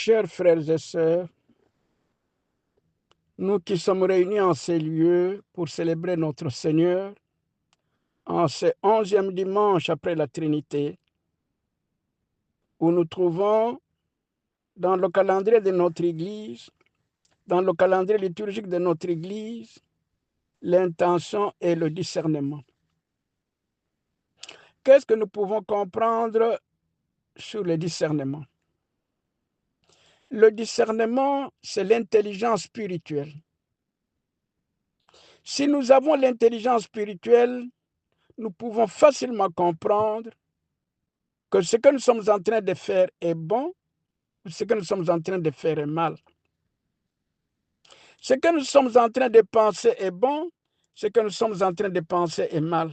Chers frères et sœurs, nous qui sommes réunis en ces lieux pour célébrer notre Seigneur, en ce 11e dimanche après la Trinité, où nous trouvons dans le calendrier de notre Église, dans le calendrier liturgique de notre Église, l'intention et le discernement. Qu'est-ce que nous pouvons comprendre sur le discernement? Le discernement, c'est l'intelligence spirituelle. Si nous avons l'intelligence spirituelle, nous pouvons facilement comprendre que ce que nous sommes en train de faire est bon ou ce que nous sommes en train de faire est mal. Ce que nous sommes en train de penser est bon, ce que nous sommes en train de penser est mal.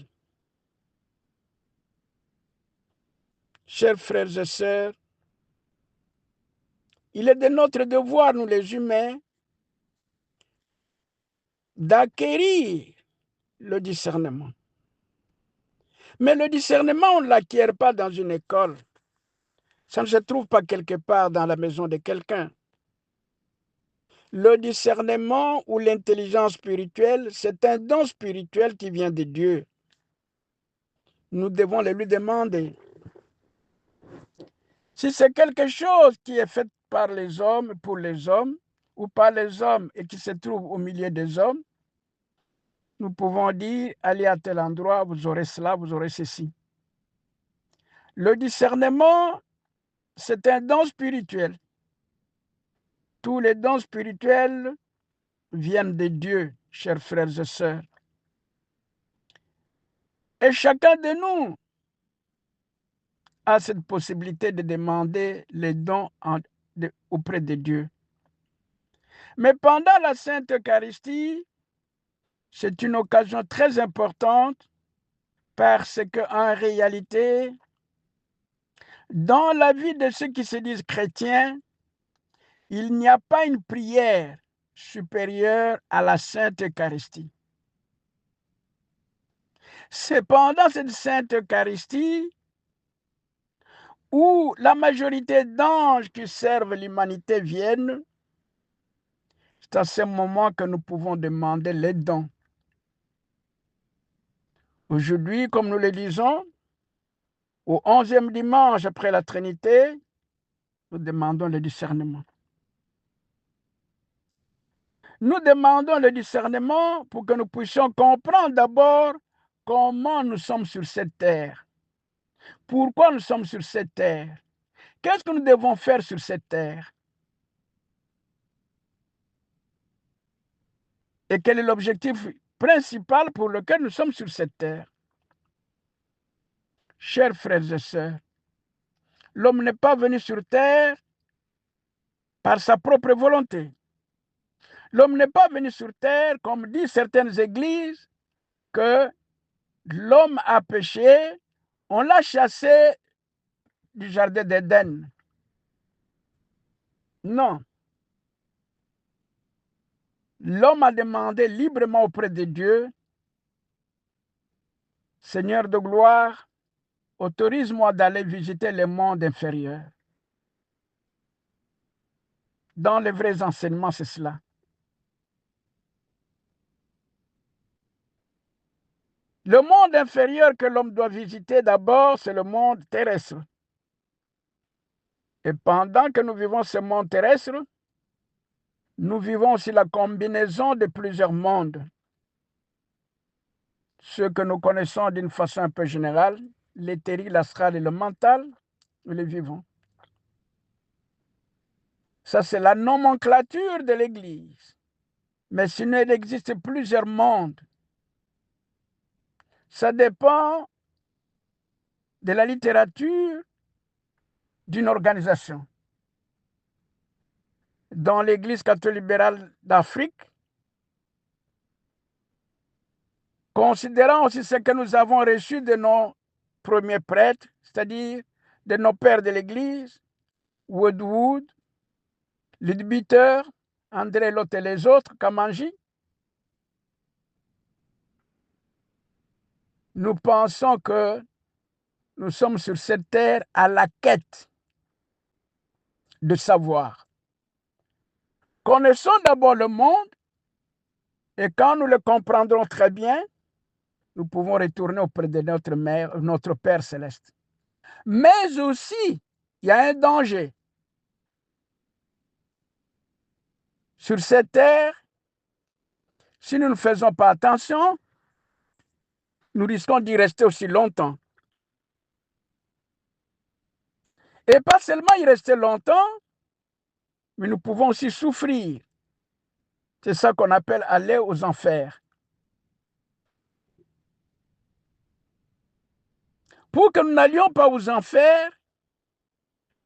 Chers frères et sœurs, il est de notre devoir, nous les humains, d'acquérir le discernement. Mais le discernement, on ne l'acquiert pas dans une école. Ça ne se trouve pas quelque part dans la maison de quelqu'un. Le discernement ou l'intelligence spirituelle, c'est un don spirituel qui vient de Dieu. Nous devons le lui demander. Si c'est quelque chose qui est fait par les hommes, pour les hommes, ou par les hommes et qui se trouve au milieu des hommes, nous pouvons dire, allez à tel endroit, vous aurez cela, vous aurez ceci. Le discernement, c'est un don spirituel. Tous les dons spirituels viennent de Dieu, chers frères et sœurs. Et chacun de nous a cette possibilité de demander les dons auprès de Dieu. Mais pendant la Sainte Eucharistie, c'est une occasion très importante parce qu'en réalité, dans la vie de ceux qui se disent chrétiens, il n'y a pas une prière supérieure à la Sainte Eucharistie. C'est pendant cette Sainte Eucharistie où la majorité d'anges qui servent l'humanité viennent. C'est à ce moment que nous pouvons demander les dons. Aujourd'hui, comme nous le disons, au 11e dimanche après la Trinité, nous demandons le discernement. Nous demandons le discernement pour que nous puissions comprendre d'abord comment nous sommes sur cette terre. Pourquoi nous sommes sur cette terre? Qu'est-ce que nous devons faire sur cette terre? Et quel est l'objectif principal pour lequel nous sommes sur cette terre? Chers frères et sœurs, l'homme n'est pas venu sur terre par sa propre volonté. L'homme n'est pas venu sur terre, comme disent certaines églises, que l'homme a péché, on l'a chassé du jardin d'Éden. Non. L'homme a demandé librement auprès de Dieu, Seigneur de gloire, autorise-moi d'aller visiter le monde inférieur. Dans les vrais enseignements, c'est cela. Le monde inférieur que l'homme doit visiter d'abord, c'est le monde terrestre. Et pendant que nous vivons ce monde terrestre, nous vivons aussi la combinaison de plusieurs mondes. Ceux que nous connaissons d'une façon un peu générale, l'éthérique, l'astral et le mental, nous les vivons. Ça, c'est la nomenclature de l'Église. Mais sinon, il existe plusieurs mondes. Ça dépend de la littérature d'une organisation. Dans l'Église catholique libérale d'Afrique, considérant aussi ce que nous avons reçu de nos premiers prêtres, c'est-à-dire de nos pères de l'Église, Woodwood, Leadbeater, André Lot et les autres, Kamanji, nous pensons que nous sommes sur cette terre à la quête de savoir. Connaissons d'abord le monde et quand nous le comprendrons très bien, nous pouvons retourner auprès de notre Père céleste. Mais aussi, il y a un danger. Sur cette terre, si nous ne faisons pas attention, nous risquons d'y rester aussi longtemps. Et pas seulement y rester longtemps, mais nous pouvons aussi souffrir. C'est ça qu'on appelle aller aux enfers. Pour que nous n'allions pas aux enfers,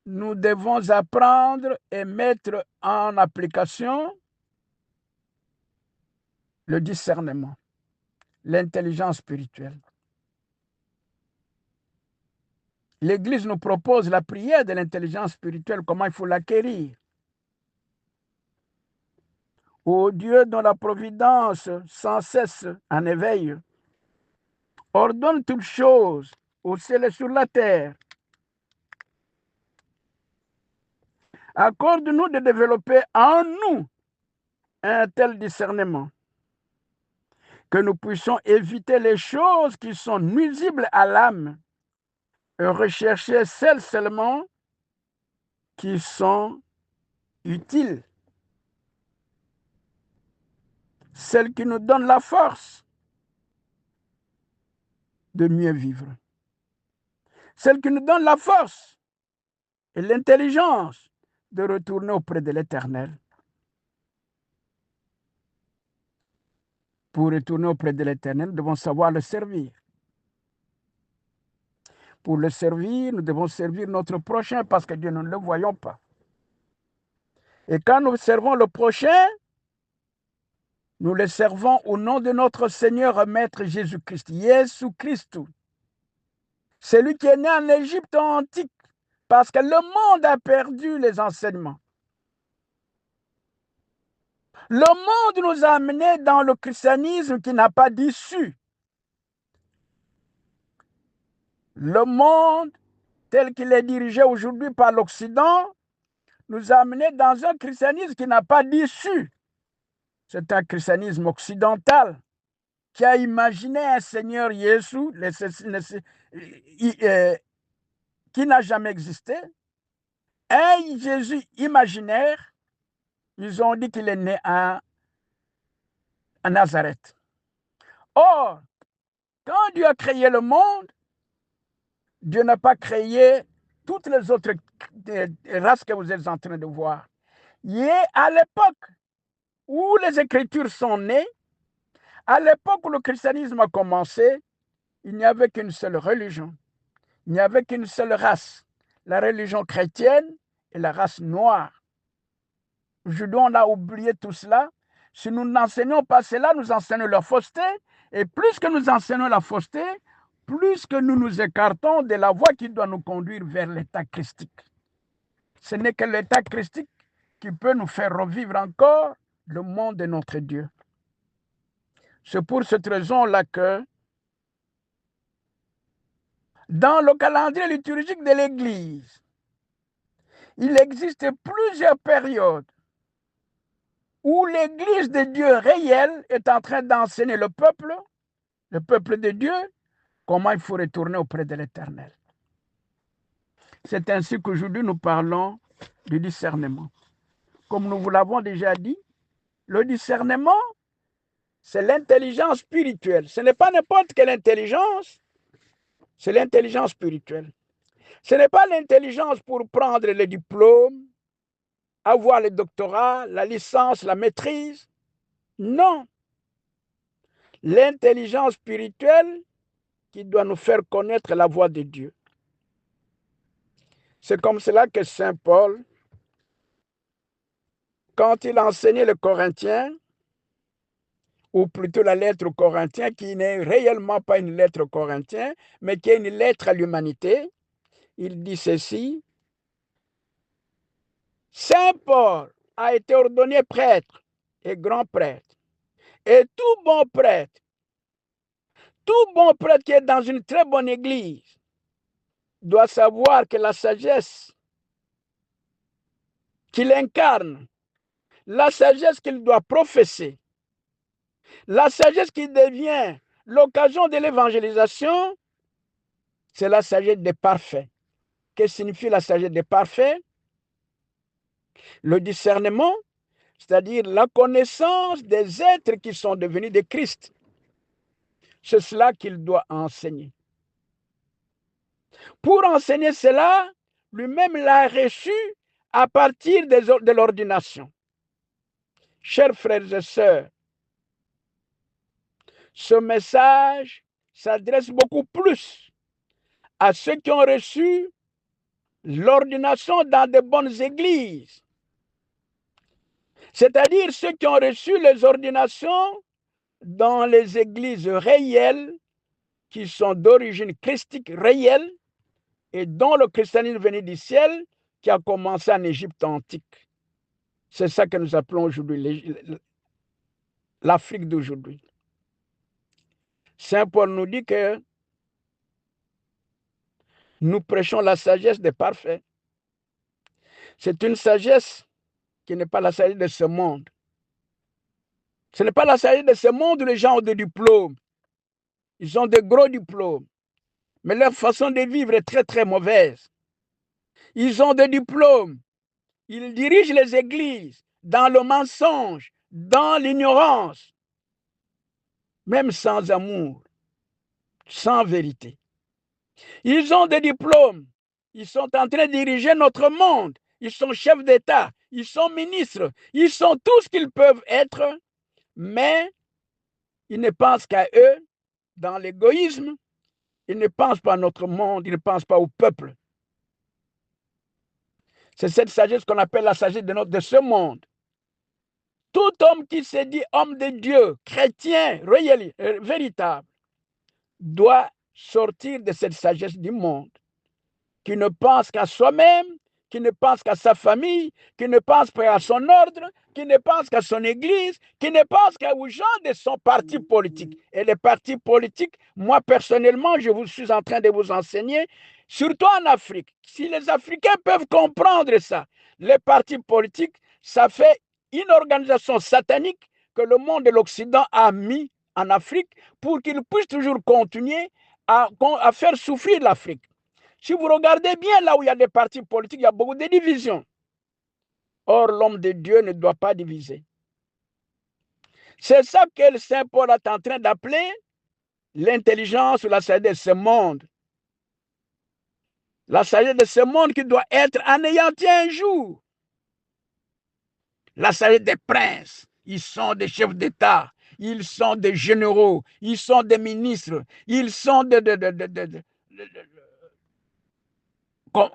nous devons apprendre et mettre en application le discernement, l'intelligence spirituelle. L'Église nous propose la prière de l'intelligence spirituelle, comment il faut l'acquérir. Ô Dieu dont la providence sans cesse en éveil, ordonne toutes choses au ciel et sur la terre. Accorde-nous de développer en nous un tel discernement que nous puissions éviter les choses qui sont nuisibles à l'âme et rechercher celles seulement qui sont utiles, celles qui nous donnent la force de mieux vivre, celles qui nous donnent la force et l'intelligence de retourner auprès de l'Éternel. Pour retourner auprès de l'Éternel, nous devons savoir le servir. Pour le servir, nous devons servir notre prochain parce que Dieu, nous ne le voyons pas. Et quand nous servons le prochain, nous le servons au nom de notre Seigneur et Maître Jésus-Christ, Jésus-Christ. Celui qui est né en Égypte antique, parce que le monde a perdu les enseignements. Le monde nous a amenés dans le christianisme qui n'a pas d'issue. Le monde, tel qu'il est dirigé aujourd'hui par l'Occident, nous a amenés dans un christianisme qui n'a pas d'issue. C'est un christianisme occidental qui a imaginé un Seigneur Jésus qui n'a jamais existé, un Jésus imaginaire. Ils ont dit qu'il est né à Nazareth. Or, quand Dieu a créé le monde, Dieu n'a pas créé toutes les autres races que vous êtes en train de voir. Et à l'époque où les Écritures sont nées, à l'époque où le christianisme a commencé, il n'y avait qu'une seule religion. Il n'y avait qu'une seule race, la religion chrétienne et la race noire. Aujourd'hui, on a oublié tout cela. Si nous n'enseignons pas cela, nous enseignons la fausseté. Et plus que nous enseignons la fausseté, plus que nous nous écartons de la voie qui doit nous conduire vers l'état christique. Ce n'est que l'état christique qui peut nous faire revivre encore le monde de notre Dieu. C'est pour cette raison-là que dans le calendrier liturgique de l'Église, il existe plusieurs périodes où l'Église de Dieu réelle est en train d'enseigner le peuple de Dieu, comment il faut retourner auprès de l'Éternel. C'est ainsi qu'aujourd'hui nous parlons du discernement. Comme nous vous l'avons déjà dit, le discernement, c'est l'intelligence spirituelle. Ce n'est pas n'importe quelle intelligence, c'est l'intelligence spirituelle. Ce n'est pas l'intelligence pour prendre le diplôme, avoir le doctorat, la licence, la maîtrise. Non. L'intelligence spirituelle qui doit nous faire connaître la voix de Dieu. C'est comme cela que Saint Paul, quand il enseignait les Corinthiens, ou plutôt la lettre aux Corinthiens, qui n'est réellement pas une lettre aux Corinthiens, mais qui est une lettre à l'humanité, il dit ceci: Saint Paul a été ordonné prêtre et grand prêtre. Et tout bon prêtre qui est dans une très bonne église doit savoir que la sagesse qu'il incarne, la sagesse qu'il doit professer, la sagesse qui devient l'occasion de l'évangélisation, c'est la sagesse des parfaits. Que signifie la sagesse des parfaits? Le discernement, c'est-à-dire la connaissance des êtres qui sont devenus des Christ. C'est cela qu'il doit enseigner. Pour enseigner cela, lui-même l'a reçu à partir de l'ordination. Chers frères et sœurs, ce message s'adresse beaucoup plus à ceux qui ont reçu l'ordination dans de bonnes églises. C'est-à-dire ceux qui ont reçu les ordinations dans les églises réelles, qui sont d'origine christique réelle, et dont le christianisme venu du ciel, qui a commencé en Égypte antique. C'est ça que nous appelons aujourd'hui l'Afrique d'aujourd'hui. Saint Paul nous dit que nous prêchons la sagesse des parfaits. C'est une sagesse qui n'est pas la sagesse de ce monde. Ce n'est pas la sagesse de ce monde où les gens ont des diplômes. Ils ont de gros diplômes. Mais leur façon de vivre est très, très mauvaise. Ils ont des diplômes. Ils dirigent les églises dans le mensonge, dans l'ignorance, même sans amour, sans vérité. Ils ont des diplômes. Ils sont en train de diriger notre monde. Ils sont chefs d'État. Ils sont ministres. Ils sont tout ce qu'ils peuvent être, mais ils ne pensent qu'à eux, dans l'égoïsme. Ils ne pensent pas à notre monde. Ils ne pensent pas au peuple. C'est cette sagesse qu'on appelle la sagesse de ce monde. Tout homme qui se dit homme de Dieu, chrétien, réel, véritable, doit sortir de cette sagesse du monde, qui ne pense qu'à soi-même, qui ne pense qu'à sa famille, qui ne pense pas à son ordre, qui ne pense qu'à son église, qui ne pense qu'aux gens de son parti politique. Et les partis politiques, moi personnellement, je vous suis en train de vous enseigner, surtout en Afrique. Si les Africains peuvent comprendre ça, les partis politiques, ça fait une organisation satanique que le monde de l'Occident a mis en Afrique pour qu'il puisse toujours continuer à faire souffrir l'Afrique. Si vous regardez bien là où il y a des partis politiques, il y a beaucoup de divisions. Or, l'homme de Dieu ne doit pas diviser. C'est ça que Saint Paul est en train d'appeler l'intelligence ou la sagesse de ce monde. La sagesse de ce monde qui doit être anéantie un jour. La sagesse des princes. Ils sont des chefs d'État. Ils sont des généraux. Ils sont des ministres. Ils sont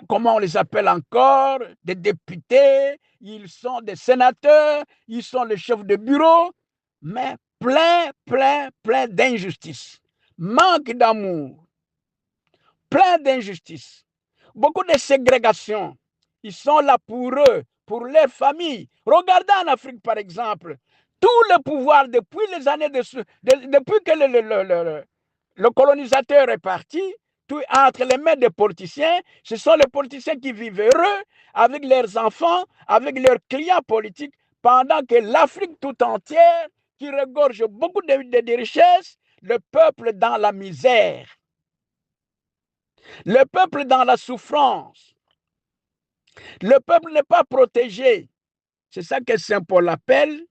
comment on les appelle encore, des députés, ils sont des sénateurs, ils sont les chefs de bureau, mais plein d'injustice, manque d'amour, plein d'injustice, beaucoup de ségrégation. Ils sont là pour eux, pour leur famille. Regardez en Afrique, par exemple, tout le pouvoir depuis les années depuis que le colonisateur est parti, tout entre les mains des politiciens. Ce sont les politiciens qui vivent heureux avec leurs enfants, avec leurs clients politiques, pendant que l'Afrique tout entière, qui regorge beaucoup de richesses, le peuple dans la misère, le peuple dans la souffrance, le peuple n'est pas protégé. C'est ça que Saint Paul appelle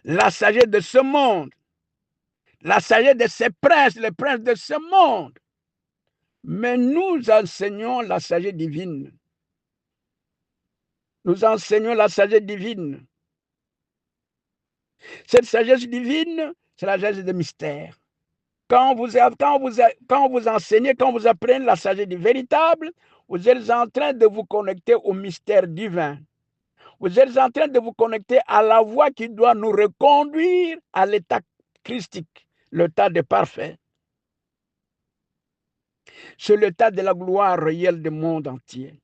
la sagesse de ce monde, la sagesse de ces princes, les princes de ce monde. Mais nous enseignons la sagesse divine. Nous enseignons la sagesse divine. Cette sagesse divine, c'est la sagesse de mystère. Quand vous enseignez, quand vous apprenez la sagesse du véritable, vous êtes en train de vous connecter au mystère divin. Vous êtes en train de vous connecter à la voie qui doit nous reconduire à l'état christique, l'état de parfait. C'est l'état de la gloire réelle du monde entier.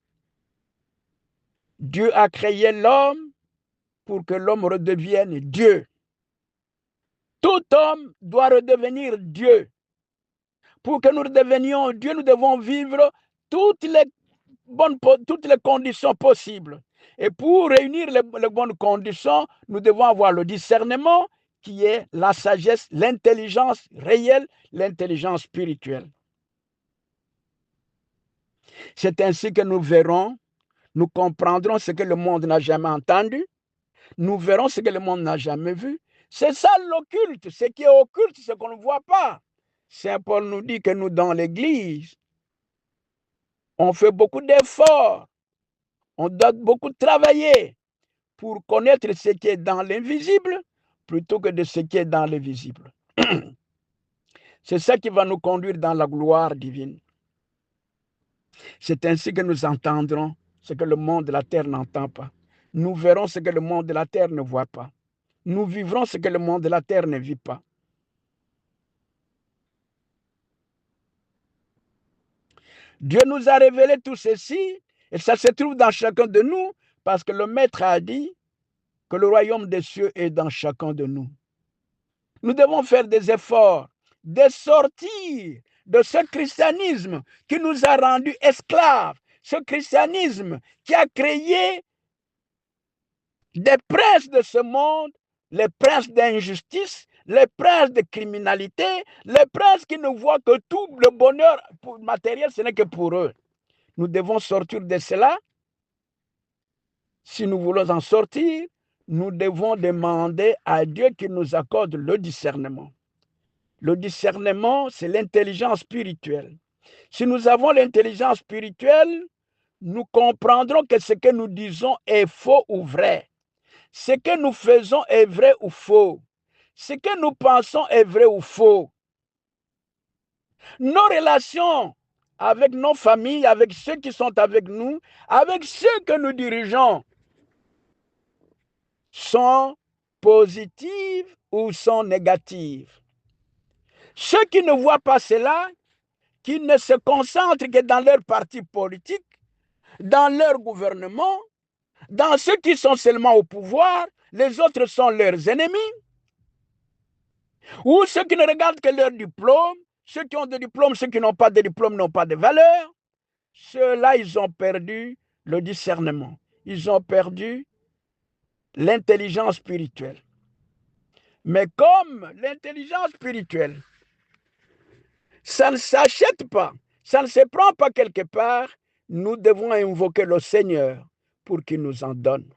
Dieu a créé l'homme pour que l'homme redevienne Dieu. Tout homme doit redevenir Dieu. Pour que nous redevenions Dieu, nous devons vivre toutes les toutes les conditions possibles. Et pour réunir les bonnes conditions, nous devons avoir le discernement qui est la sagesse, l'intelligence réelle, l'intelligence spirituelle. C'est ainsi que nous verrons, nous comprendrons ce que le monde n'a jamais entendu, nous verrons ce que le monde n'a jamais vu. C'est ça l'occulte, ce qui est occulte, ce qu'on ne voit pas. Saint Paul nous dit que nous, dans l'Église, on fait beaucoup d'efforts, on doit beaucoup travailler pour connaître ce qui est dans l'invisible plutôt que de ce qui est dans le visible. C'est ça qui va nous conduire dans la gloire divine. C'est ainsi que nous entendrons ce que le monde de la terre n'entend pas. Nous verrons ce que le monde de la terre ne voit pas. Nous vivrons ce que le monde de la terre ne vit pas. Dieu nous a révélé tout ceci et ça se trouve dans chacun de nous parce que le Maître a dit que le royaume des cieux est dans chacun de nous. Nous devons faire des efforts de sortir de ce christianisme qui nous a rendus esclaves, ce christianisme qui a créé des princes de ce monde, les princes d'injustice, les princes de criminalité, les princes qui ne voient que tout le bonheur matériel, ce n'est que pour eux. Nous devons sortir de cela. Si nous voulons en sortir, nous devons demander à Dieu qu'il nous accorde le discernement. Le discernement, c'est l'intelligence spirituelle. Si nous avons l'intelligence spirituelle, nous comprendrons que ce que nous disons est faux ou vrai. Ce que nous faisons est vrai ou faux. Ce que nous pensons est vrai ou faux. Nos relations avec nos familles, avec ceux qui sont avec nous, avec ceux que nous dirigeons, sont positives ou sont négatives. Ceux qui ne voient pas cela, qui ne se concentrent que dans leur parti politique, dans leur gouvernement, dans ceux qui sont seulement au pouvoir, les autres sont leurs ennemis, ou ceux qui ne regardent que leur diplôme, ceux qui ont des diplômes, ceux qui n'ont pas de diplôme n'ont pas de valeur, ceux-là, ils ont perdu le discernement, ils ont perdu l'intelligence spirituelle. Mais comme l'intelligence spirituelle, ça ne s'achète pas, ça ne se prend pas quelque part, nous devons invoquer le Seigneur pour qu'il nous en donne.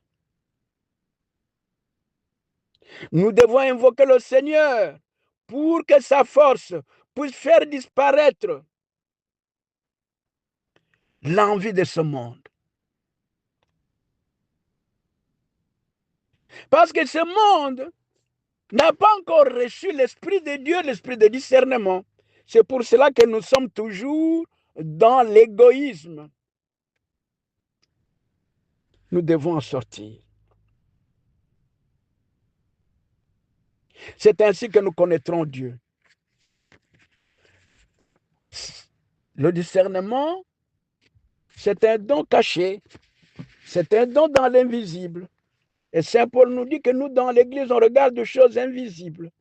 Nous devons invoquer le Seigneur pour que sa force puisse faire disparaître l'envie de ce monde. Parce que ce monde n'a pas encore reçu l'Esprit de Dieu, l'Esprit de discernement. C'est pour cela que nous sommes toujours dans l'égoïsme. Nous devons en sortir. C'est ainsi que nous connaîtrons Dieu. Le discernement, c'est un don caché, c'est un don dans l'invisible. Et Saint Paul nous dit que nous, dans l'Église, on regarde des choses invisibles.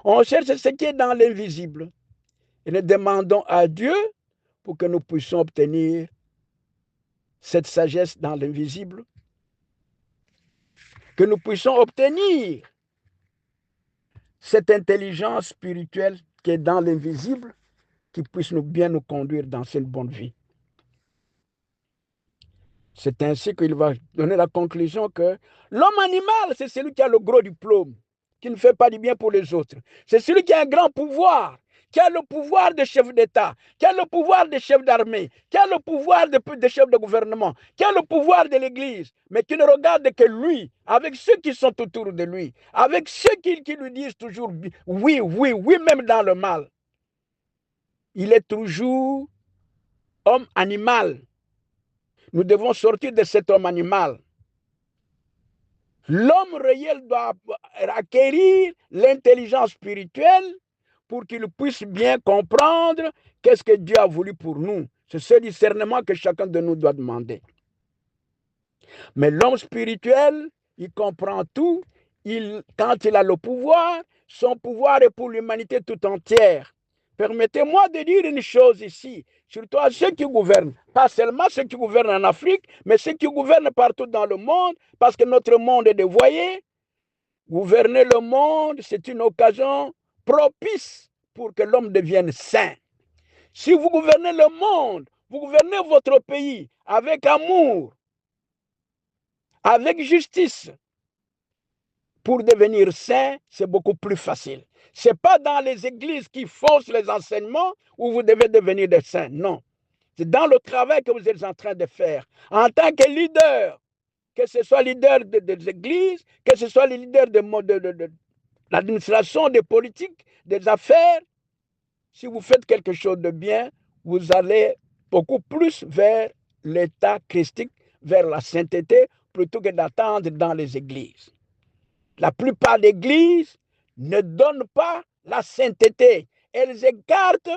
On cherche ce qui est dans l'invisible. Et nous demandons à Dieu pour que nous puissions obtenir cette sagesse dans l'invisible, que nous puissions obtenir cette intelligence spirituelle qui est dans l'invisible, qui puisse bien nous conduire dans cette bonne vie. C'est ainsi qu'il va donner la conclusion que l'homme animal, c'est celui qui a le gros diplôme, qui ne fait pas du bien pour les autres. C'est celui qui a un grand pouvoir, qui a le pouvoir de chef d'État, qui a le pouvoir de chef d'armée, qui a le pouvoir de chef de gouvernement, qui a le pouvoir de l'Église, mais qui ne regarde que lui, avec ceux qui sont autour de lui, avec ceux qui lui disent toujours oui, oui, oui, même dans le mal. Il est toujours homme animal. Nous devons sortir de cet homme animal. L'homme réel doit acquérir l'intelligence spirituelle pour qu'il puisse bien comprendre qu'est-ce que Dieu a voulu pour nous. C'est ce discernement que chacun de nous doit demander. Mais l'homme spirituel, il comprend tout. Quand il a le pouvoir, son pouvoir est pour l'humanité tout entière. permettez-moi de dire une chose ici, surtout à ceux qui gouvernent, pas seulement ceux qui gouvernent en Afrique, mais ceux qui gouvernent partout dans le monde, parce que notre monde est dévoyé. Gouverner le monde, c'est une occasion propice pour que l'homme devienne saint. Si vous gouvernez le monde, vous gouvernez votre pays avec amour, avec justice, pour devenir saint, c'est beaucoup plus facile. Ce n'est pas dans les églises qui faussent les enseignements où vous devez devenir des saints. Non. C'est dans le travail que vous êtes en train de faire. En tant que leader, que ce soit leader des églises, que ce soit les leaders de l'administration, des politiques, des affaires, si vous faites quelque chose de bien, vous allez beaucoup plus vers l'état christique, vers la sainteté, plutôt que d'attendre dans les églises. La plupart des églises ne donnent pas la sainteté. Elles écartent,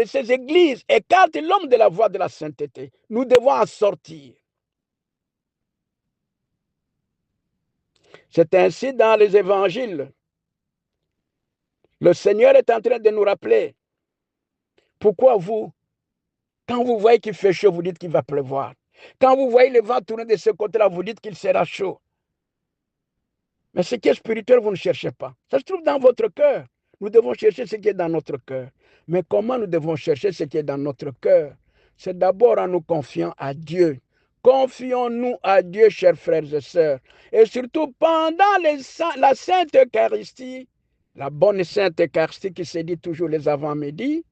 ces églises écartent l'homme de la voie de la sainteté. Nous devons en sortir. C'est ainsi dans les évangiles. Le Seigneur est en train de nous rappeler pourquoi vous, quand vous voyez qu'il fait chaud, vous dites qu'il va pleuvoir. Quand vous voyez le vent tourner de ce côté-là, vous dites qu'il sera chaud. Mais ce qui est spirituel, vous ne cherchez pas. Ça se trouve dans votre cœur. Nous devons chercher ce qui est dans notre cœur. Mais comment nous devons chercher ce qui est dans notre cœur? C'est d'abord en nous confiant à Dieu. Confions-nous à Dieu, chers frères et sœurs. Et surtout pendant la Sainte Eucharistie, la bonne Sainte Eucharistie qui se dit toujours les avant-midi,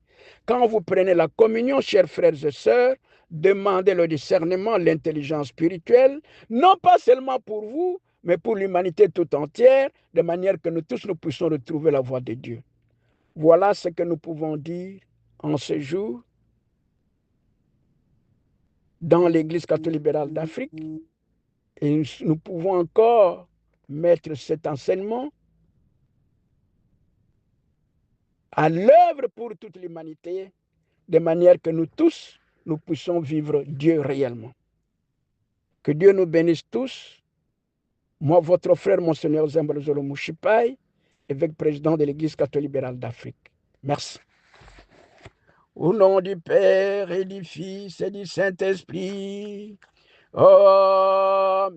quand vous prenez la communion, chers frères et sœurs, demandez le discernement, l'intelligence spirituelle, non pas seulement pour vous, mais pour l'humanité tout entière, de manière que nous tous nous puissions retrouver la voie de Dieu. Voilà ce que nous pouvons dire en ce jour dans l'Église catholique libérale d'Afrique. Et nous pouvons encore mettre cet enseignement à l'œuvre pour toute l'humanité, de manière que nous tous, nous puissions vivre Dieu réellement. Que Dieu nous bénisse tous. Moi, votre frère, Monseigneur Zembelozolo Mouchipai, évêque président de l'Église catholique libérale d'Afrique. Merci. Au nom du Père et du Fils et du Saint-Esprit. Amen.